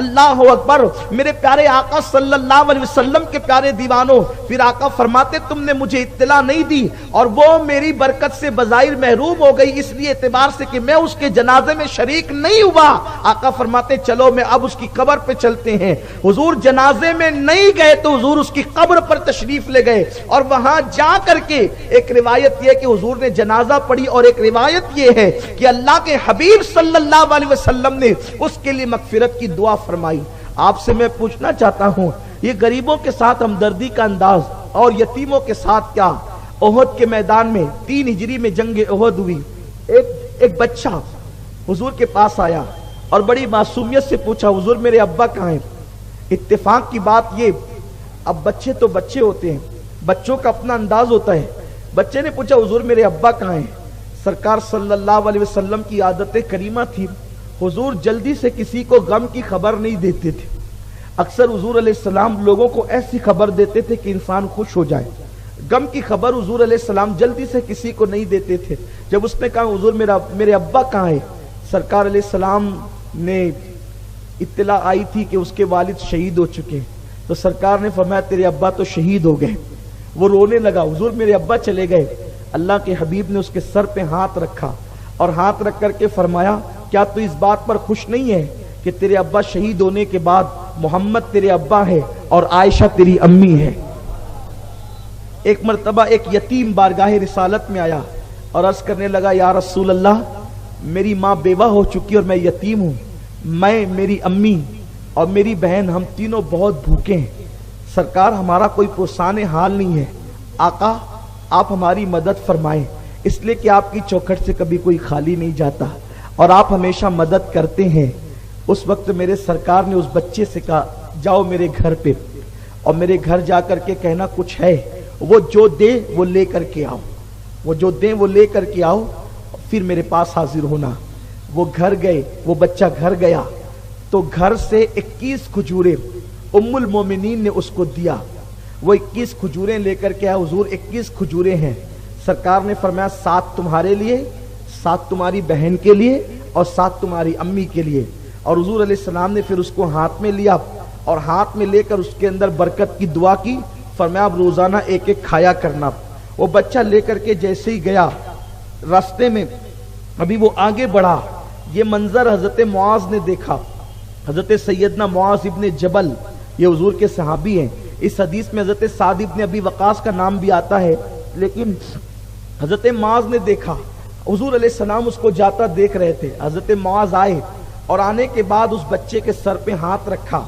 اللہ اکبر، میرے پیارے آقا صلی اللہ علیہ وسلم کے پیارے دیوانوں، پھر آقا فرماتے تم نے مجھے اطلاع نہیں دی اور وہ میری برکت سے بظاہر محروم ہو گئی، اس لیے اعتبار سے کہ میں اس کے جنازے میں شریک نہیں ہوا۔ آقا فرماتے چلو میں اب اس کی قبر پہ چلتے ہیں۔ حضور جنازے میں نہیں گئے تو حضور اس کی قبر پر تشریف لے گئے، اور وہاں جا کر کے ایک روایت یہ کہ حضور نے جنازہ پڑھی، اور ایک روایت یہ ہے کہ اللہ کے حبیب صلی اللہ علیہ وسلم نے اس کے لیے مغفرت کی دعا فرمائی۔ آپ سے میں پوچھنا چاہتا ہوں، یہ غریبوں کے ساتھ ہمدردی کا انداز اور یتیموں کے ساتھ کیا؟ احد کے میدان میں 3 ہجری میں جنگ احد ہوئی، ایک بچہ حضور کے پاس آیا اور بڑی معصومیت سے پوچھا حضور میرے ابا کہاں ہیں؟ اتفاق کی بات یہ، اب بچے تو بچے ہوتے ہیں، بچوں کا اپنا انداز ہوتا ہے۔ بچے نے پوچھا حضور میرے ابا کہاں ہیں؟ سرکار صلی اللہ علیہ وسلم کی عادت کریمہ تھی، حضور جلدی سے کسی کو غم کی خبر نہیں دیتے تھے۔ اکثر حضور علیہ السلام لوگوں کو ایسی خبر دیتے تھے کہ انسان خوش ہو جائے، غم کی خبر حضور علیہ السلام جلدی سے کسی کو نہیں دیتے تھے۔ جب اس نے کہا حضور میرے ابا کہاں ہے، سرکار علیہ السلام نے اطلاع آئی تھی کہ اس کے والد شہید ہو چکے، تو سرکار نے فرمایا تیرے ابا تو شہید ہو گئے۔ وہ رونے لگا، حضور میرے ابا چلے گئے۔ اللہ کے حبیب نے اس کے سر پہ ہاتھ رکھا اور ہاتھ رکھ کر کے فرمایا کیا تو اس بات پر خوش نہیں ہے کہ تیرے ابا شہید ہونے کے بعد محمد تیرے ابا ہے اور عائشہ تیری امی ہے؟ ایک مرتبہ ایک یتیم بارگاہ رسالت میں آیا اور عرض کرنے لگا یا رسول اللہ، میری ماں بیوہ ہو چکی اور میں یتیم ہوں، میں، میری امی اور میری بہن ہم تینوں بہت بھوکے ہیں، سرکار ہمارا کوئی پرسان حال نہیں ہے، آقا آپ ہماری مدد فرمائیں، اس لیے کہ آپ کی چوکھٹ سے کبھی کوئی خالی نہیں جاتا اور آپ ہمیشہ مدد کرتے ہیں۔ اس وقت میرے سرکار نے اس بچے سے کہا جاؤ میرے گھر پہ اور میرے گھر جا کر کے کہنا کچھ ہے، وہ جو دے وہ لے کر کے آؤ، وہ جو دیں وہ لے کر کے آؤ، پھر میرے پاس حاضر ہونا۔ وہ گھر گئے، وہ بچہ گھر گیا تو گھر سے 21 کھجوریں ام المومنین نے اس کو دیا۔ وہ 21 کھجوریں لے کر کے آیا، حضور 21 کھجوریں ہیں۔ سرکار نے فرمایا 7 تمہارے لیے، 7 تمہاری بہن کے لیے اور 7 تمہاری امی کے لیے۔ اور حضور علیہ السلام نے پھر اس کو ہاتھ میں لیا اور ہاتھ میں لے کر اس کے اندر برکت کی دعا کی، فرمایا اب روزانہ ایک ایک کھایا کرنا۔ وہ بچہ لے کر کے جیسے ہی گیا، راستے میں ابھی وہ آگے بڑھا، یہ منظر حضرت معاذ نے دیکھا۔ حضرت سیدنا معاذ ابن جبل یہ حضور کے صحابی ہیں۔ اس حدیث میں حضرت سعد ابن ابی وقاص کا نام بھی آتا ہے، لیکن حضرت معاذ نے دیکھا، حضور علیہ السلام اس کو جاتا دیکھ رہے تھے۔ حضرت معاذ آئے اور آنے کے بعد اس بچے کے سر پہ ہاتھ رکھا،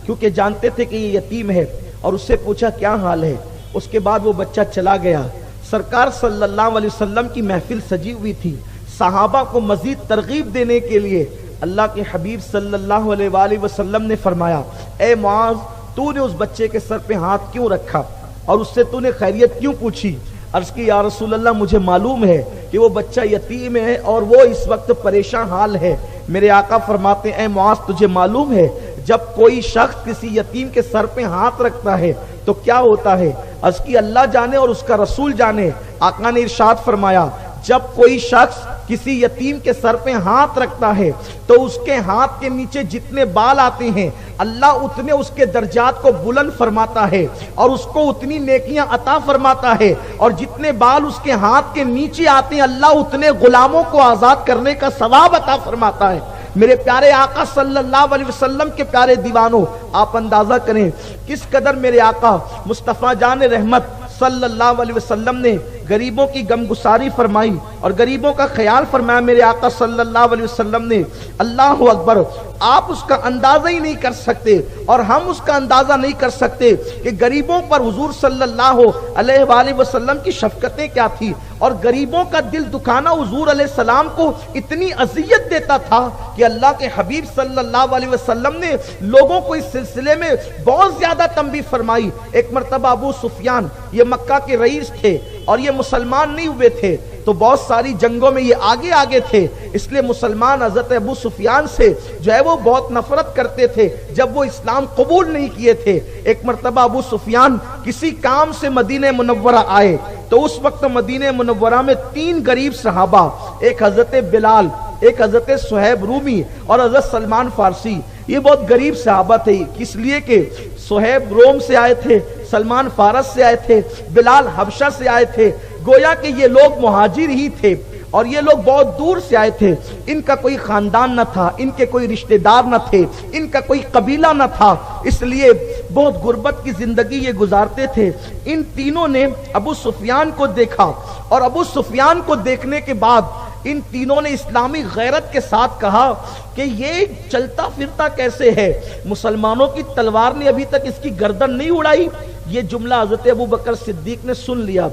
کیونکہ جانتے تھے کہ یہ یتیم ہے، اور اس سے پوچھا کیا حال ہے۔ اس کے بعد وہ بچہ چلا گیا۔ سرکار صلی اللہ علیہ وسلم کی محفل سجی ہوئی تھی، صحابہ کو مزید ترغیب دینے کے لیے اللہ کے حبیب صلی اللہ علیہ وآلہ وسلم نے فرمایا اے معاذ، تو نے اس بچے کے سر پہ ہاتھ کیوں رکھا اور اس سے تو نے خیریت کیوں پوچھی؟ عرض کی یا رسول اللہ مجھے معلوم ہے کہ وہ بچہ یتیم ہے اور وہ اس وقت پریشان حال ہے۔ میرے آقا فرماتے ہیں اے معاذ تجھے معلوم ہے جب کوئی شخص کسی یتیم کے سر پہ ہاتھ رکھتا ہے تو کیا ہوتا ہے؟ عرض کی اللہ جانے اور اس کا رسول جانے۔ آقا نے ارشاد فرمایا جب کوئی شخص کسی یتیم کے سر پہ ہاتھ رکھتا ہے تو اس کے ہاتھ کے نیچے جتنے بال آتے ہیں اللہ اتنے اس کے درجات کو بلند فرماتا ہے اور اس کو اتنی نیکیاں عطا فرماتا ہے، اور جتنے بال اس کے ہاتھ کے نیچے آتے ہیں اللہ اتنے غلاموں کو آزاد کرنے کا ثواب عطا فرماتا ہے۔ میرے پیارے آقا صلی اللہ علیہ وسلم کے پیارے دیوانوں، آپ اندازہ کریں کس قدر میرے آقا مصطفیٰ جان رحمت صلی اللہ علیہ وسلم نے غریبوں کی غمگساری فرمائی اور غریبوں کا خیال فرمایا۔ میرے آقا صلی اللہ علیہ وسلم نے، اللہ اکبر، آپ اس کا اندازہ ہی نہیں کر سکتے اور ہم اس کا اندازہ نہیں کر سکتے کہ غریبوں پر حضور صلی اللہ علیہ وآلہ وسلم کی شفقتیں کیا تھی، اور غریبوں کا دل دکھانا حضور علیہ السلام کو اتنی اذیت دیتا تھا کہ اللہ کے حبیب صلی اللہ علیہ وسلم نے لوگوں کو اس سلسلے میں بہت زیادہ تنبیہ فرمائی۔ ایک مرتبہ ابو سفیان یہ مکہ کے رئیس تھے اور یہ مسلمان نہیں ہوئے تھے، تو بہت ساری جنگوں میں یہ آگے تھے، اس لیے مسلمان حضرت ابو سفیان سے جو ہے وہ بہت نفرت کرتے تھے جب وہ اسلام قبول نہیں کیے تھے۔ ایک مرتبہ ابو سفیان کسی کام سے مدینہ منورہ آئے تو اس وقت مدینہ منورہ میں 3 غریب صحابہ، ایک حضرت بلال، ایک حضرت صہیب رومی اور حضرت سلمان فارسی. یہ بہت غریب صحابہ تھے، اس لیے کہ صہیب روم سے آئے تھے، سلمان فارس سے آئے تھے، بلال حبشہ سے آئے تھے. گویا کہ یہ لوگ مہاجر ہی تھے اور یہ لوگ بہت دور سے آئے تھے. ان کا کوئی خاندان نہ تھا، ان کے کوئی رشتہ دار نہ تھے، ان کا کوئی قبیلہ نہ تھا، اس لیے بہت غربت کی زندگی یہ گزارتے تھے. ان تینوں نے ابو سفیان کو دیکھا اور ابو سفیان کو دیکھنے کے بعد ان تینوں نے اسلامی غیرت کے ساتھ کہا کہ یہ چلتا پھرتا کیسے ہے، مسلمانوں کی تلوار نے ابھی تک اس کی گردن نہیں اڑائی. یہ جملہ حضرت ابو بکر صدیق نے سن لیا.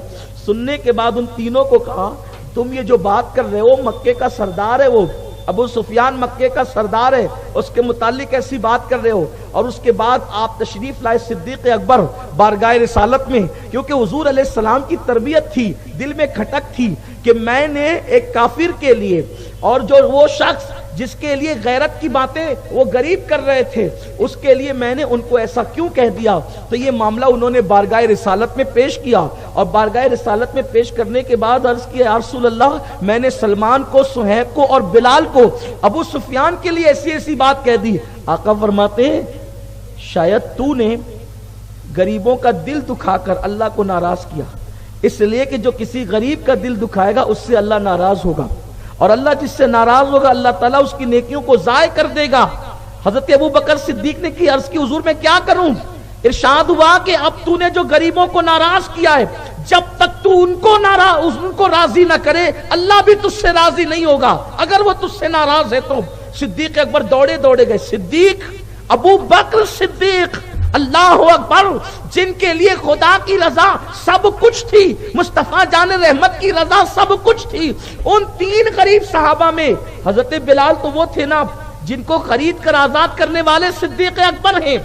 سننے کے بعد ان تینوں کو کہا تم یہ جو بات کر رہے ہو، مکے کا سردار ہے وہ ابو سفیان، مکے کا سردار ہے، اس کے متعلق ایسی بات کر رہے ہو. اور اس کے بعد آپ تشریف لائے صدیق اکبر بارگاہ رسالت میں، کیونکہ حضور علیہ السلام کی تربیت تھی، دل میں کھٹک تھی کہ میں نے ایک کافر کے لیے اور جو وہ شخص جس کے لیے غیرت کی باتیں وہ غریب کر رہے تھے، اس کے لیے میں نے ان کو ایسا کیوں کہہ دیا. تو یہ معاملہ انہوں نے بارگاہ رسالت میں پیش کیا اور بارگاہ رسالت میں پیش کرنے کے بعد عرض کیا یا رسول اللہ، میں نے سلمان کو، صہیب کو اور بلال کو ابو سفیان کے لیے ایسی ایسی بات کہہ دی. آقا فرماتے ہیں شاید تو نے غریبوں کا دل دکھا کر اللہ کو ناراض کیا، اس لیے کہ جو کسی غریب کا دل دکھائے گا اس سے اللہ ناراض ہوگا، اور اللہ جس سے ناراض ہوگا اللہ تعالیٰ اس کی نیکیوں کو ضائع کر دے گا. حضرت ابو بکر صدیق نے کی عرض کی حضور میں کیا کروں؟ ارشاد ہوا کہ اب تو نے جو غریبوں کو ناراض کیا ہے، جب تک تو ان کو راضی نہ کرے اللہ بھی تجھ سے راضی نہیں ہوگا. اگر وہ تجھ سے ناراض ہے تو صدیق اکبر دوڑے دوڑے گئے. صدیق، ابو بکر صدیق، اللہ اکبر، جن کے لیے خدا کی رضا سب کچھ تھی، مصطفیٰ جان رحمت کی رضا سب کچھ تھی. ان تین غریب صحابہ میں حضرت بلال تو وہ تھے نا جن کو خرید کر آزاد کرنے والے صدیق اکبر ہیں،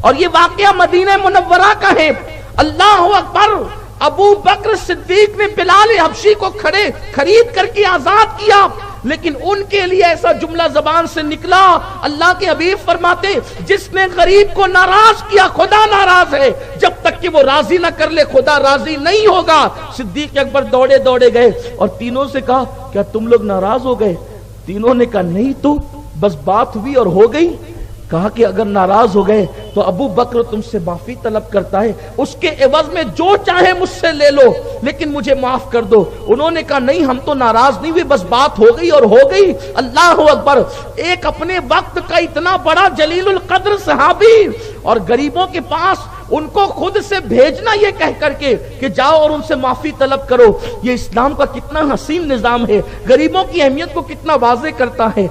اور یہ واقعہ مدینہ منورہ کا ہے. اللہ اکبر، ابو بکر صدیق نے بلال حبشی کو خرید کر کے آزاد کیا، لیکن ان کے لیے ایسا جملہ زبان سے نکلا، اللہ کے حبیب فرماتے جس نے غریب کو ناراض کیا خدا ناراض ہے، جب تک کہ وہ راضی نہ کر لے خدا راضی نہیں ہوگا. صدیق اکبر دوڑے دوڑے گئے اور تینوں سے کہا کیا تم لوگ ناراض ہو گئے؟ تینوں نے کہا نہیں تو بس بات ہوئی اور ہو گئی. کہا کہ اگر ناراض ہو گئے تو ابو بکر تم سے معافی طلب کرتا ہے، اس کے عوض میں جو چاہے مجھ سے لے لو لیکن مجھے معاف کر دو. انہوں نے کہا نہیں ہم تو ناراض نہیں ہوئے، بس بات ہو گئی اور ہو گئی. اللہ اکبر، ایک اپنے وقت کا اتنا بڑا جلیل القدر صحابی اور غریبوں کے پاس ان کو خود سے بھیجنا یہ کہہ کر کے کہ جاؤ اور ان سے معافی طلب کرو. یہ اسلام کا کتنا حسین نظام ہے، غریبوں کی اہمیت کو کتنا واضح کرتا ہے.